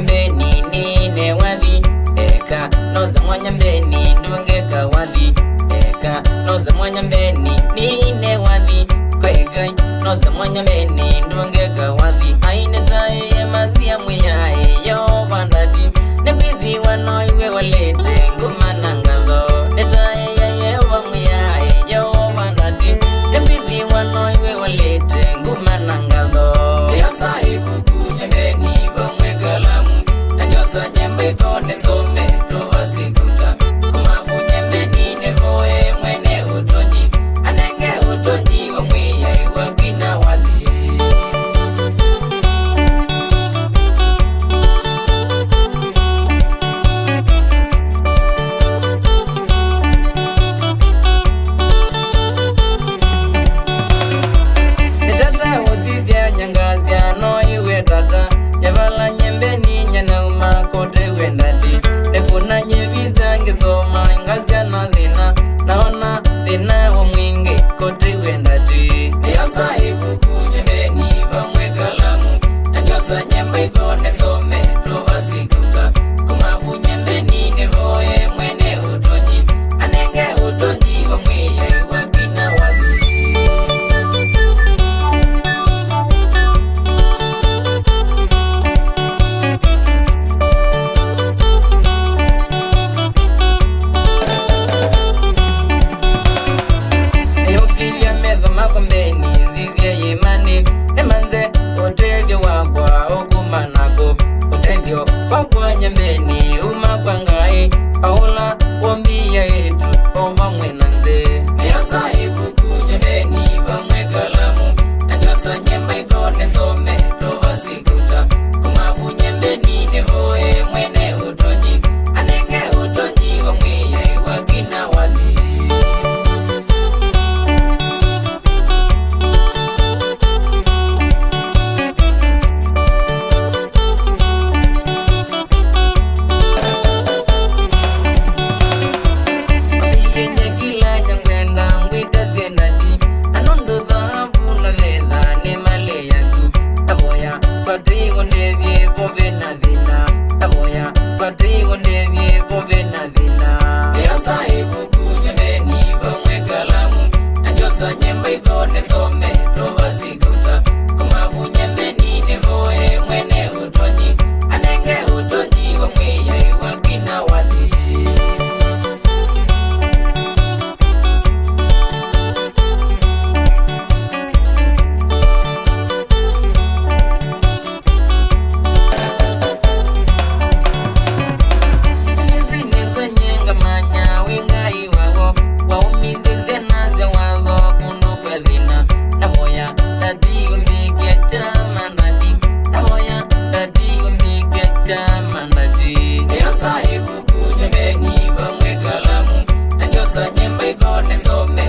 nyambeni nine wathi eka noza mwanyambeni ndungeka wathi eka noza mwanyambeni nine wathi kwegai noza mwanyambeni ndungeka wathi aine tae masia mwiyae yo bandadi nebithi wano iwe walete ngumana ngatho netae ya wa mwiyae yo bandadi nebithi wano iwe walete ngumana ngatho ya sahibu kunyambeni bamwekalamu nanyosa nyembe tone some tovasikuta kumakunyembeni nevoe mwene utonyi anenge utonyi wamwiyai wakina wathi netata wosizia nyangazia no iwe tata nyevala nyembeni nyanauma kote wendati nekuna nyeviza ngesoma ngazia na thina naona thina wa mwingi kote wendati ya sahibu kunyembeni bamwekalamu nanyosa nyemba ivone some tovasikuta kumakunyembeni nevoe mwene utonyi anenge utonyi wa mwiyai wakina wathi eyokilia metho makombeni nzizie yimani nemanze utedio wakwa okumanako utedio wakwa nyembeni umakwangai aula wambia yetu ovamwena nze ya sahibu kunyembeni bamwekalamu nanyosa nyemba ivone some tovasikuta kumakunyembeni nevoe mwene utonyi anenge utonyi wamwiyai wakina wathi yenye kila nyangwenda ngwita ziendati anondo dhahabu na ledha ni mali yangu taboya patigo ndevye pove na dhina taboya patigo ndevye pove na dhina ya sahibu kunyembeni bamwekalamu nanyosa nyemba ivone some tovasikuta kumakunyembeni nevoe mwene utonyi anenge utonyi wamwiyai wakina wathi nizineza nyenga manya wingai wawo waumizize naze watho kundu kwa thina namoya tatigo mbike chamanati namoya tatigo mbike chamanati ya sahibu kunyembeni bamwekalamu nanyosa nyemba ivone some